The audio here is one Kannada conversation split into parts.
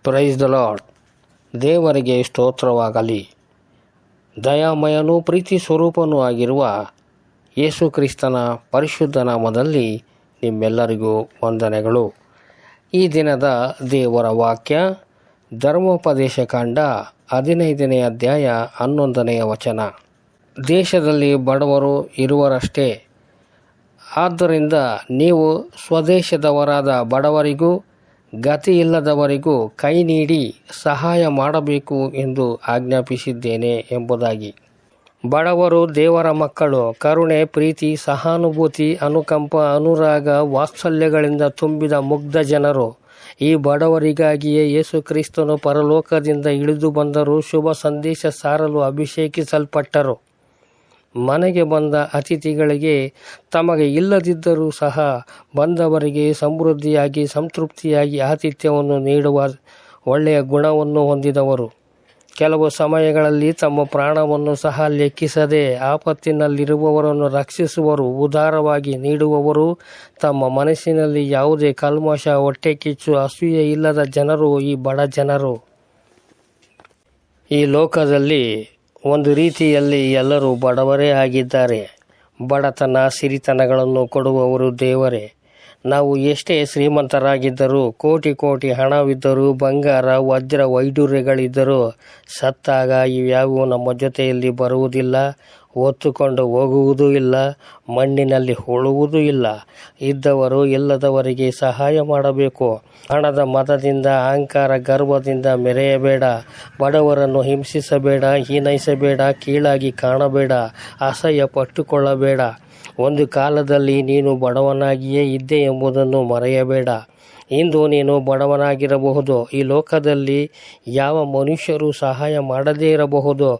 Praise the lord. ದೇವರಿಗೆ ಸ್ತೋತ್ರವಾಗಲಿ. ದಯಾಮಯನೂ ಪ್ರೀತಿ ಸ್ವರೂಪನೂ ಆಗಿರುವ ಯೇಸು ಕ್ರಿಸ್ತನ ಪರಿಶುದ್ಧ ನಾಮದಲ್ಲಿ ನಿಮ್ಮೆಲ್ಲರಿಗೂ ವಂದನೆಗಳು. ಈ ದಿನದ ದೇವರ ವಾಕ್ಯ ಧರ್ಮೋಪದೇಶ ಕಾಂಡ 15ನೇ ಅಧ್ಯಾಯ 11ನೇ ವಚನ. ದೇಶದಲ್ಲಿ ಬಡವರು ಇರುವರಷ್ಟೇ, ಆದ್ದರಿಂದ ನೀವು ಸ್ವದೇಶದವರಾದ ಬಡವರಿಗೂ ಗತಿಯಿಲ್ಲದವರಿಗೂ ಕೈ ನೀಡಿ ಸಹಾಯ ಮಾಡಬೇಕು ಎಂದು ಆಜ್ಞಾಪಿಸಿದ್ದೇನೆ ಎಂಬುದಾಗಿ. ಬಡವರು ದೇವರ ಮಕ್ಕಳು. ಕರುಣೆ, ಪ್ರೀತಿ, ಸಹಾನುಭೂತಿ, ಅನುಕಂಪ, ಅನುರಾಗ, ವಾತ್ಸಲ್ಯಗಳಿಂದ ತುಂಬಿದ ಮುಗ್ಧ ಜನರು. ಈ ಬಡವರಿಗಾಗಿಯೇ ಯೇಸು ಕ್ರಿಸ್ತನು ಪರಲೋಕದಿಂದ ಇಳಿದು ಬಂದರು. ಶುಭ ಸಂದೇಶ ಸಾರಲು ಅಭಿಷೇಕಿಸಲ್ಪಟ್ಟರು. ಮನೆಗೆ ಬಂದ ಅತಿಥಿಗಳಿಗೆ ತಮಗೆ ಇಲ್ಲದಿದ್ದರೂ ಸಹ ಬಂದವರಿಗೆ ಸಮೃದ್ಧಿಯಾಗಿ ಸಂತೃಪ್ತಿಯಾಗಿ ಆತಿಥ್ಯವನ್ನು ನೀಡುವ ಒಳ್ಳೆಯ ಗುಣವನ್ನು ಹೊಂದಿದವರು. ಕೆಲವು ಸಮಯಗಳಲ್ಲಿ ತಮ್ಮ ಪ್ರಾಣವನ್ನು ಸಹ ಲೆಕ್ಕಿಸದೆ ಆಪತ್ತಿನಲ್ಲಿರುವವರನ್ನು ರಕ್ಷಿಸುವರು. ಉದಾರವಾಗಿ ನೀಡುವವರು. ತಮ್ಮ ಮನಸ್ಸಿನಲ್ಲಿ ಯಾವುದೇ ಕಲ್ಮಶ, ಹೊಟ್ಟೆ ಕಿಚ್ಚು, ಅಸೂಯೆ ಇಲ್ಲದ ಜನರು ಈ ಬಡ ಜನರು. ಈ ಲೋಕದಲ್ಲಿ ಒಂದು ರೀತಿಯಲ್ಲಿ ಎಲ್ಲರೂ ಬಡವರೇ ಆಗಿದ್ದಾರೆ. ಬಡತನ, ಸಿರಿತನಗಳನ್ನು ಕೊಡುವವರು ದೇವರೇ. ನಾವು ಎಷ್ಟೇ ಶ್ರೀಮಂತರಾಗಿದ್ದರೂ, ಕೋಟಿ ಕೋಟಿ ಹಣವಿದ್ದರೂ, ಬಂಗಾರ, ವಜ್ರ, ವೈಡೂರ್ಯಗಳಿದ್ದರೂ ಸತ್ತಾಗ ಇವ್ಯಾವೂ ನಮ್ಮ ಜೊತೆಯಲ್ಲಿ ಬರುವುದಿಲ್ಲ, ಹೊತ್ತುಕೊಂಡು ಹೋಗುವುದೂ ಇಲ್ಲ, ಮಣ್ಣಿನಲ್ಲಿ ಹೂಳುವುದೂ ಇಲ್ಲ. ಇದ್ದವರು ಇಲ್ಲದವರಿಗೆ ಸಹಾಯ ಮಾಡಬೇಕು. ಹಣದ ಮದದಿಂದ, ಅಹಂಕಾರ, ಗರ್ವದಿಂದ ಮೆರೆಯಬೇಡ. ಬಡವರನ್ನು ಹಿಂಸಿಸಬೇಡ, ಹೀನೈಸಬೇಡ, ಕೀಳಾಗಿ ಕಾಣಬೇಡ, ಅಸಹ್ಯ ಪಟ್ಟುಕೊಳ್ಳಬೇಡ. ಒಂದು ಕಾಲದಲ್ಲಿ ನೀನು ಬಡವನಾಗಿಯೇ ಇದ್ದೆ ಎಂಬುದನ್ನು ಮರೆಯಬೇಡ. ಇಂದು ನೀನು ಬಡವನಾಗಿರಬಹುದು. ಈ ಲೋಕದಲ್ಲಿ ಯಾವ ಮನುಷ್ಯರು ಸಹಾಯ ಮಾಡದೇ ಇರಬಹುದು.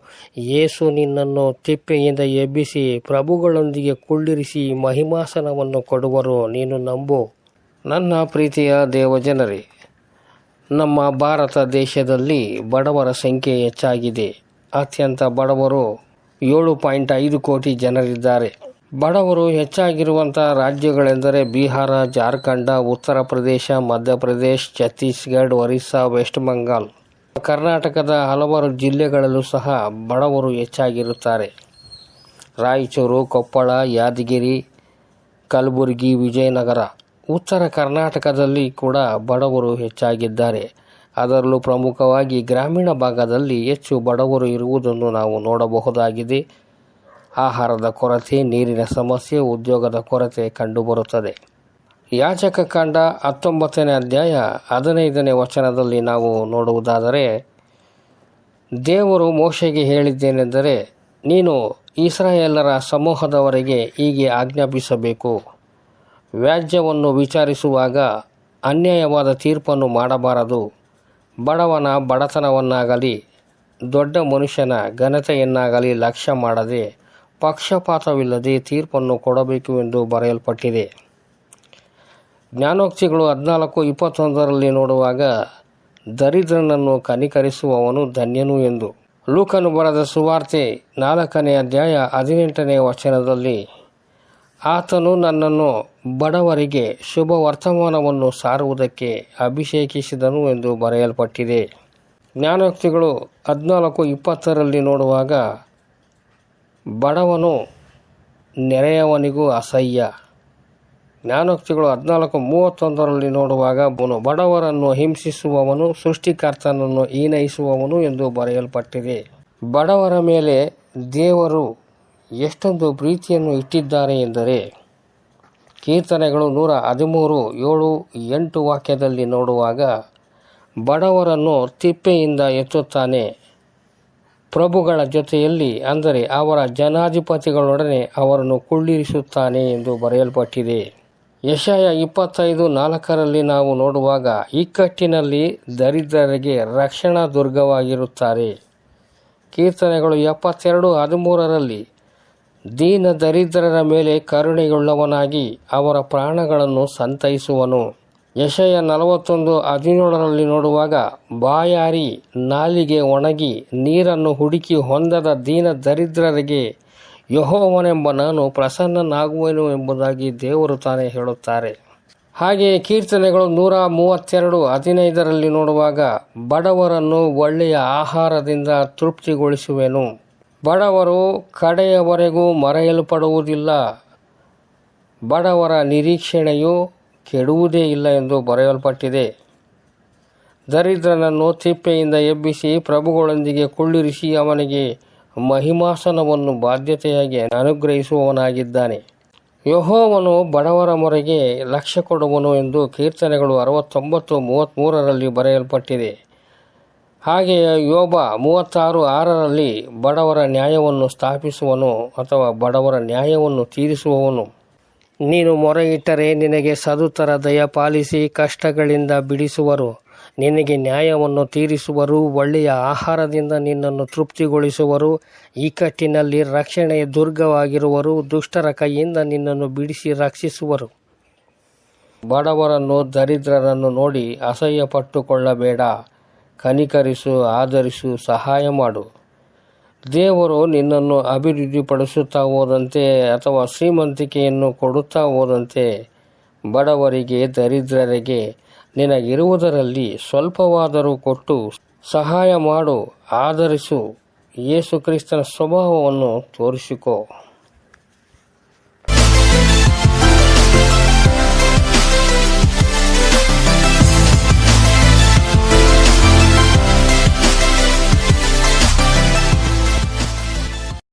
ಯೇಸು ನಿನ್ನನ್ನು ತಿಪ್ಪೆಯಿಂದ ಎಬ್ಬಿಸಿ ಪ್ರಭುಗಳೊಂದಿಗೆ ಕುಳ್ಳಿರಿಸಿ ಮಹಿಮಾಸನವನ್ನು ಕೊಡುವರು. ನೀನು ನಂಬು. ನನ್ನ ಪ್ರೀತಿಯ ದೇವಜನರೇ, ನಮ್ಮ ಭಾರತ ದೇಶದಲ್ಲಿ ಬಡವರ ಸಂಖ್ಯೆ ಹೆಚ್ಚಾಗಿದೆ. ಅತ್ಯಂತ ಬಡವರು 7.5 ಕೋಟಿ ಜನರಿದ್ದಾರೆ. ಬಡವರು ಹೆಚ್ಚಾಗಿರುವಂಥ ರಾಜ್ಯಗಳೆಂದರೆ ಬಿಹಾರ, ಜಾರ್ಖಂಡ, ಉತ್ತರ ಪ್ರದೇಶ, ಮಧ್ಯಪ್ರದೇಶ, ಛತ್ತೀಸ್ಗಢ, ಒರಿಸ್ಸಾ, ವೆಸ್ಟ್ ಬೆಂಗಾಲ್. ಕರ್ನಾಟಕದ ಹಲವಾರು ಜಿಲ್ಲೆಗಳಲ್ಲೂ ಸಹ ಬಡವರು ಹೆಚ್ಚಾಗಿರುತ್ತಾರೆ. ರಾಯಚೂರು, ಕೊಪ್ಪಳ, ಯಾದಗಿರಿ, ಕಲಬುರಗಿ, ವಿಜಯನಗರ. ಉತ್ತರ ಕರ್ನಾಟಕದಲ್ಲಿ ಕೂಡ ಬಡವರು ಹೆಚ್ಚಾಗಿದ್ದಾರೆ. ಅದರಲ್ಲೂ ಪ್ರಮುಖವಾಗಿ ಗ್ರಾಮೀಣ ಭಾಗದಲ್ಲಿ ಹೆಚ್ಚು ಬಡವರು ಇರುವುದನ್ನು ನಾವು ನೋಡಬಹುದಾಗಿದೆ. ಆಹಾರದ ಕೊರತೆ, ನೀರಿನ ಸಮಸ್ಯೆ, ಉದ್ಯೋಗದ ಕೊರತೆ ಕಂಡುಬರುತ್ತದೆ. ಯಾಜಕ ಕಾಂಡ 19ನೇ ಅಧ್ಯಾಯ 15ನೇ ವಚನದಲ್ಲಿ ನಾವು ನೋಡುವುದಾದರೆ, ದೇವರು ಮೋಶೆಗೆ ಹೇಳಿದ್ದೇನೆಂದರೆ, ನೀನು ಇಸ್ರಾಯೇಲರ ಸಮೂಹದವರೆಗೆ ಹೀಗೆ ಆಜ್ಞಾಪಿಸಬೇಕು. ವ್ಯಾಜ್ಯವನ್ನು ವಿಚಾರಿಸುವಾಗ ಅನ್ಯಾಯವಾದ ತೀರ್ಪನ್ನು ಮಾಡಬಾರದು. ಬಡವನ ಬಡತನವನ್ನಾಗಲಿ ದೊಡ್ಡ ಮನುಷ್ಯನ ಘನತೆಯನ್ನಾಗಲಿ ಲಕ್ಷ್ಯ ಮಾಡದೆ ಪಕ್ಷಪಾತವಿಲ್ಲದೆ ತೀರ್ಪನ್ನು ಕೊಡಬೇಕು ಎಂದು ಬರೆಯಲ್ಪಟ್ಟಿದೆ. ಜ್ಞಾನೋಕ್ತಿಗಳು 14:21 ನೋಡುವಾಗ, ದರಿದ್ರನನ್ನು ಕನಿಕರಿಸುವವನು ಧನ್ಯನು ಎಂದು. ಲೂಕನು ಬರೆದ ಸುವಾರ್ತೆ 4ನೇ ಅಧ್ಯಾಯ 18ನೇ ವಚನದಲ್ಲಿ, ಆತನು ನನ್ನನ್ನು ಬಡವರಿಗೆ ಶುಭ ವರ್ತಮಾನವನ್ನು ಸಾರುವುದಕ್ಕೆ ಅಭಿಷೇಕಿಸಿದನು ಎಂದು ಬರೆಯಲ್ಪಟ್ಟಿದೆ. ಜ್ಞಾನೋಕ್ತಿಗಳು 14:20 ನೋಡುವಾಗ, ಬಡವನು ನೆರೆಯವನಿಗೂ ಅಸಹ್ಯ. ಜ್ಞಾನೋಕ್ತಿಗಳು 14:31 ನೋಡುವಾಗ, ಬಡವರನ್ನು ಹಿಂಸಿಸುವವನು ಸೃಷ್ಟಿಕರ್ತನನ್ನು ಹೀನೈಸುವವನು ಎಂದು ಬರೆಯಲ್ಪಟ್ಟಿದೆ. ಬಡವರ ಮೇಲೆ ದೇವರು ಎಷ್ಟೊಂದು ಪ್ರೀತಿಯನ್ನು ಇಟ್ಟಿದ್ದಾರೆ ಎಂದರೆ, ಕೀರ್ತನೆಗಳು 113:7-8 ವಾಕ್ಯದಲ್ಲಿ ನೋಡುವಾಗ, ಬಡವರನ್ನು ತಿಪ್ಪೆಯಿಂದ ಎತ್ತುತ್ತಾನೆ, ಪ್ರಭುಗಳ ಜೊತೆಯಲ್ಲಿ ಅಂದರೆ ಅವರ ಜನಾಧಿಪತಿಗಳೊಡನೆ ಅವರನ್ನು ಕುಳ್ಳಿರಿಸುತ್ತಾನೆ ಎಂದು ಬರೆಯಲ್ಪಟ್ಟಿದೆ. ಯೆಶಾಯ 25:4 ನಾವು ನೋಡುವಾಗ, ಇಕ್ಕಟ್ಟಿನಲ್ಲಿ ದರಿದ್ರರಿಗೆ ರಕ್ಷಣಾ ದುರ್ಗವಾಗಿರುತ್ತಾರೆ. ಕೀರ್ತನೆಗಳು 72:13 ದೀನ ದರಿದ್ರರ ಮೇಲೆ ಕರುಣೆಯುಳ್ಳವನಾಗಿ ಅವರ ಪ್ರಾಣಗಳನ್ನು ಸಂತೈಸುವನು. ಯೆಶಾಯ 41:17 ನೋಡುವಾಗ, ಬಾಯಾರಿ ನಾಲಿಗೆ ಒಣಗಿ ನೀರನ್ನು ಹುಡುಕಿ ಹೊಂದದ ದೀನ ದರಿದ್ರರಿಗೆ ಯೆಹೋವನೆಂಬ ನಾನು ಪ್ರಸನ್ನನಾಗುವೆನು ಎಂಬುದಾಗಿ ದೇವರು ತಾನೇ ಹೇಳುತ್ತಾರೆ. ಹಾಗೆಯೇ ಕೀರ್ತನೆಗಳು 132:15 ನೋಡುವಾಗ, ಬಡವರನ್ನು ಒಳ್ಳೆಯ ಆಹಾರದಿಂದ ತೃಪ್ತಿಗೊಳಿಸುವೆನು. ಬಡವರು ಕಡೆಯವರೆಗೂ ಮರೆಯಲ್ಪಡುವುದಿಲ್ಲ, ಬಡವರ ನಿರೀಕ್ಷಣೆಯು ಕೆಡುವುದೇ ಇಲ್ಲ ಎಂದು ಬರೆಯಲ್ಪಟ್ಟಿದೆ. ದರಿದ್ರನನ್ನು ತಿಪ್ಪೆಯಿಂದ ಎಬ್ಬಿಸಿ ಪ್ರಭುಗಳೊಂದಿಗೆ ಕುಳ್ಳಿರಿಸಿ ಅವನಿಗೆ ಮಹಿಮಾಸನವನ್ನು ಬಾಧ್ಯತೆಯಾಗಿ ಅನುಗ್ರಹಿಸುವವನಾಗಿದ್ದಾನೆ. ಯೆಹೋವನು ಬಡವರ ಮೊರೆಗೆ ಲಕ್ಷ್ಯ ಕೊಡುವನು ಎಂದು ಕೀರ್ತನೆಗಳು 69:33 ಬರೆಯಲ್ಪಟ್ಟಿದೆ. ಹಾಗೆಯೇ ಯೋಬ 36:6 ಬಡವರ ನ್ಯಾಯವನ್ನು ಸ್ಥಾಪಿಸುವನು ಅಥವಾ ಬಡವರ ನ್ಯಾಯವನ್ನು ತೀರಿಸುವವನು. ನೀನು ಮೊರೆಯಿಟ್ಟರೆ ನಿನಗೆ ಸದುತ್ತರ ದಯಪಾಲಿಸಿ ಕಷ್ಟಗಳಿಂದ ಬಿಡಿಸುವರು, ನಿನಗೆ ನ್ಯಾಯವನ್ನು ತೀರಿಸುವರು, ಒಳ್ಳೆಯ ಆಹಾರದಿಂದ ನಿನ್ನನ್ನು ತೃಪ್ತಿಗೊಳಿಸುವರು, ಇಕ್ಕಟ್ಟಿನಲ್ಲಿ ರಕ್ಷಣೆಯ ದುರ್ಗವಾಗಿರುವರು, ದುಷ್ಟರ ಕೈಯಿಂದ ನಿನ್ನನ್ನು ಬಿಡಿಸಿ ರಕ್ಷಿಸುವರು. ಬಡವರನ್ನು ದರಿದ್ರರನ್ನು ನೋಡಿ ಅಸಹ್ಯಪಟ್ಟುಕೊಳ್ಳಬೇಡ, ಕನಿಕರಿಸು, ಆದರಿಸು, ಸಹಾಯ ಮಾಡು. ದೇವರು ನಿನ್ನನ್ನು ಅಭಿವೃದ್ಧಿಪಡಿಸುತ್ತಾ ಹೋದಂತೆ ಅಥವಾ ಶ್ರೀಮಂತಿಕೆಯನ್ನು ಕೊಡುತ್ತಾ ಹೋದಂತೆ ಬಡವರಿಗೆ ದರಿದ್ರರಿಗೆ ನಿನಗಿರುವುದರಲ್ಲಿ ಸ್ವಲ್ಪವಾದರೂ ಕೊಟ್ಟು ಸಹಾಯ ಮಾಡು, ಆದರಿಸು. ಯೇಸು ಕ್ರಿಸ್ತನ ಸ್ವಭಾವವನ್ನು ತೋರಿಸಿಕೊ.